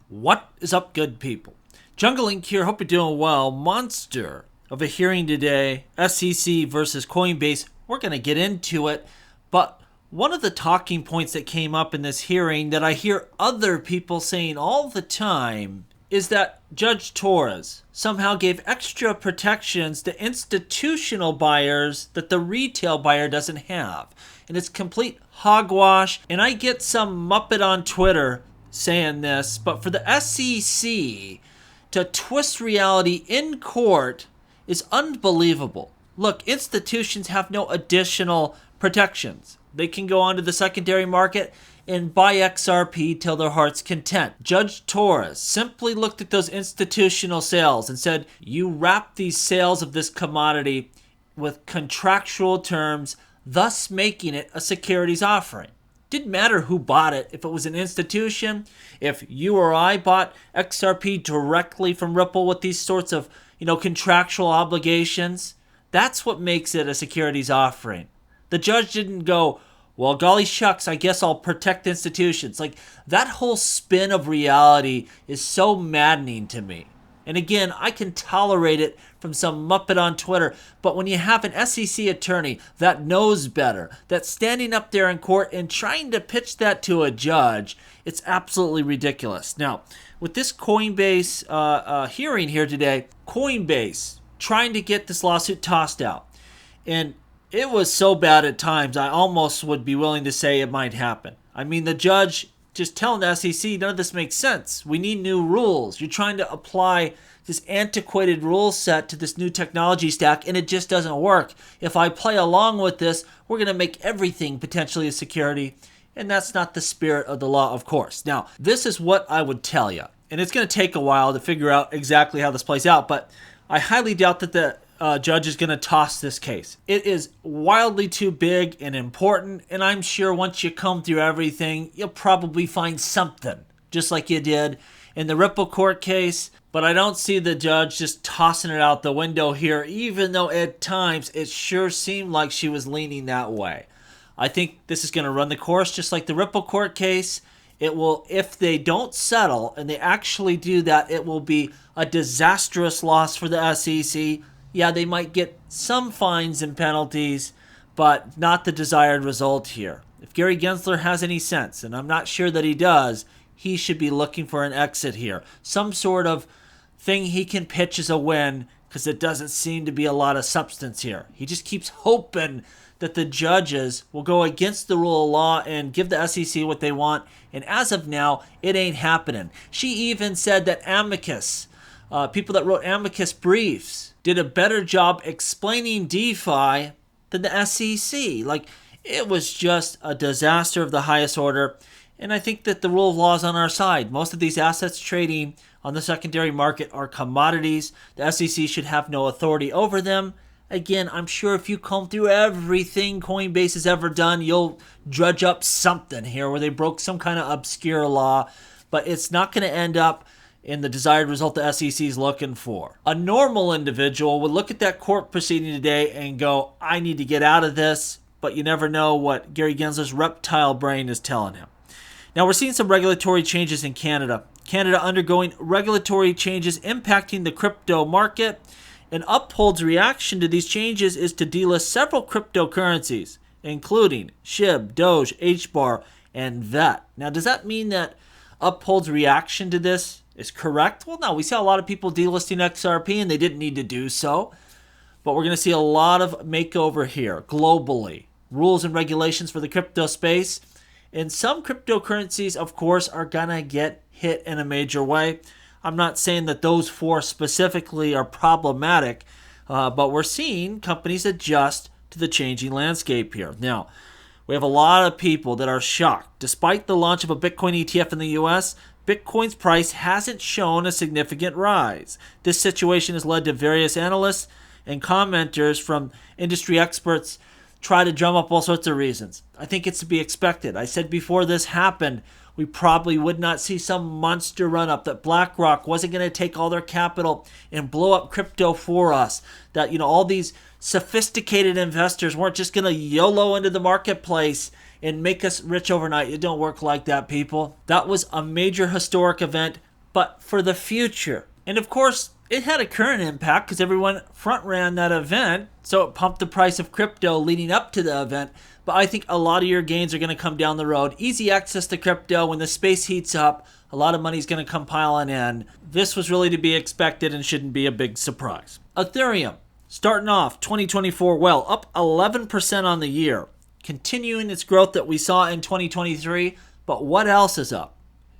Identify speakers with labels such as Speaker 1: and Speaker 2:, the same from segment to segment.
Speaker 1: What is up, good people? Jungle Link here. Hope you're doing well. Monster of a hearing today. SEC versus Coinbase. We're going to get into it. But one of the talking points that came up in this hearing that I hear other people saying all the time is that Judge Torres somehow gave extra protections to institutional buyers that the retail buyer doesn't have. And it's complete hogwash. And I get some Muppet on Twitter saying this, but for the SEC to twist reality in court is unbelievable. Look, institutions have no additional protections. They can go onto the secondary market and buy XRP till their heart's content. Judge Torres simply looked at those institutional sales and said, you wrap these sales of this commodity with contractual terms, thus making it a securities offering. Didn't matter who bought it, if it was an institution, if you or I bought XRP directly from Ripple with these sorts of, contractual obligations. That's what makes it a securities offering. The judge didn't go, well, golly shucks, I guess I'll protect institutions. Like, that whole spin of reality is so maddening to me. And again, I can tolerate it from some Muppet on Twitter, but when you have an SEC attorney that knows better, that's standing up there in court and trying to pitch that to a judge, it's absolutely ridiculous. Now, with this Coinbase hearing here today, Coinbase trying to get this lawsuit tossed out. And it was so bad at times, I almost would be willing to say it might happen. I mean, the judge just telling the SEC, none of this makes sense. We need new rules. You're trying to apply this antiquated rule set to this new technology stack, and it just doesn't work. If I play along with this, we're going to make everything potentially a security, and that's not the spirit of the law, of course. Now, this is what I would tell you, and it's going to take a while to figure out exactly how this plays out, but I highly doubt that the judge is going to toss this case. It is wildly too big and important, and I'm sure once you comb through everything, you'll probably find something, just like you did in the Ripple court case. But I don't see the judge just tossing it out the window here, even though at times it sure seemed like she was leaning that way. I think this is going to run the course just like the Ripple court case. It will, if they don't settle and they actually do that, it will be a disastrous loss for the SEC. Yeah, they might get some fines and penalties, but not the desired result here. If Gary Gensler has any sense, and I'm not sure that he does, he should be looking for an exit here. Some sort of thing he can pitch as a win, because it doesn't seem to be a lot of substance here. He just keeps hoping that the judges will go against the rule of law and give the SEC what they want, and as of now, it ain't happening. She even said that amicus, people that wrote amicus briefs, did a better job explaining DeFi than the SEC. Like, it was just a disaster of the highest order. And I think that the rule of law is on our side. Most of these assets trading on the secondary market are commodities. The SEC should have no authority over them. Again, I'm sure if you comb through everything Coinbase has ever done, you'll drudge up something here where they broke some kind of obscure law. But it's not going to end up in the desired result the SEC is looking for. A normal individual would look at that court proceeding today and go, I need to get out of this, but you never know what Gary Gensler's reptile brain is telling him. Now, we're seeing some regulatory changes in Canada. Canada undergoing regulatory changes impacting the crypto market, and Uphold's reaction to these changes is to delist several cryptocurrencies, including SHIB, Doge, HBAR, and VET. Now, does that mean that Uphold's reaction to this is correct? Well, no, we saw a lot of people delisting XRP and they didn't need to do so. But we're going to see a lot of makeover here globally. Rules and regulations for the crypto space. And some cryptocurrencies, of course, are going to get hit in a major way. I'm not saying that those four specifically are problematic, but we're seeing companies adjust to the changing landscape here. Now, we have a lot of people that are shocked. Despite the launch of a Bitcoin ETF in the US, Bitcoin's price hasn't shown a significant rise. This situation has led to various analysts and commenters from industry experts try to drum up all sorts of reasons. I think it's to be expected. I said before this happened, we probably would not see some monster run-up, that BlackRock wasn't going to take all their capital and blow up crypto for us, that all these sophisticated investors weren't just going to YOLO into the marketplace and make us rich overnight. It don't work like that, people. That was a major historic event but for the future. And of course, it had a current impact because everyone front ran that event, so it pumped the price of crypto leading up to the event. But I think a lot of your gains are going to come down the road. Easy access to crypto. When the space heats up, a lot of money is going to come piling in. This was really to be expected and shouldn't be a big surprise. Ethereum, starting off 2024 well, up 11% on the year, continuing its growth that we saw in 2023. But what else is up?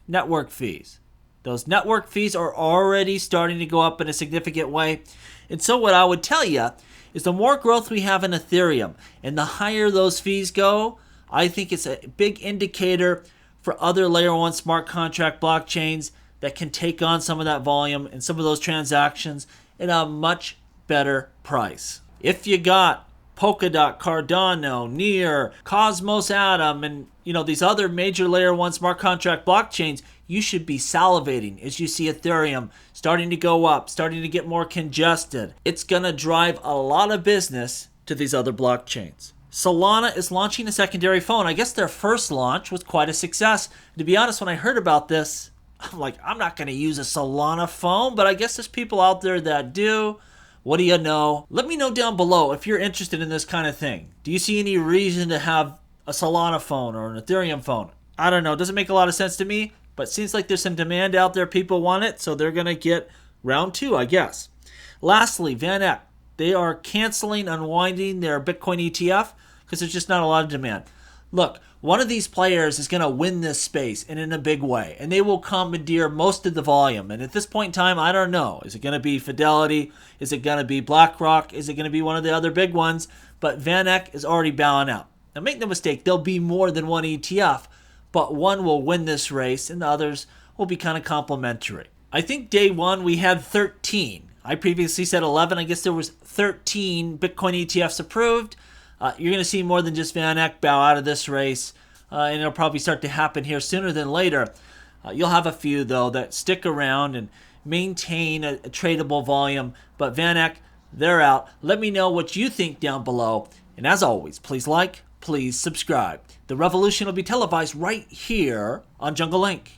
Speaker 1: Network fees. Those network fees are already starting to go up in a significant way. And so what I would tell you is the more growth we have in Ethereum and the higher those fees go, I think it's a big indicator for other layer 1 smart contract blockchains that can take on some of that volume and some of those transactions at a much better price. If you got Polkadot, Cardano, Near, Cosmos Atom, and these other major layer 1 smart contract blockchains, you should be salivating as you see Ethereum starting to go up, starting to get more congested. It's going to drive a lot of business to these other blockchains. Solana is launching a secondary phone. I guess their first launch was quite a success. To be honest, when I heard about this, I'm like, I'm not going to use a Solana phone, but I guess there's people out there that do. What do you know? Let me know down below if you're interested in this kind of thing. Do you see any reason to have a Solana phone or an Ethereum phone? I don't know. It doesn't make a lot of sense to me, but it seems like there's some demand out there. People want it, so they're going to get round 2, I guess. Lastly, VanEck. They are canceling, unwinding their Bitcoin ETF because there's just not a lot of demand. Look, one of these players is going to win this space and in a big way, and they will commandeer most of the volume. And at this point in time, I don't know. Is it going to be Fidelity? Is it going to be BlackRock? Is it going to be one of the other big ones? But VanEck is already bowing out. Now, make no mistake, there'll be more than one ETF, but one will win this race and the others will be kind of complementary. I think day one we had 13. I previously said 11. I guess there was 13 Bitcoin ETFs approved. You're going to see more than just VanEck bow out of this race, and it'll probably start to happen here sooner than later. You'll have a few, though, that stick around and maintain a tradable volume, but VanEck, they're out. Let me know what you think down below, and as always, please like, please subscribe. The revolution will be televised right here on Jungle Link.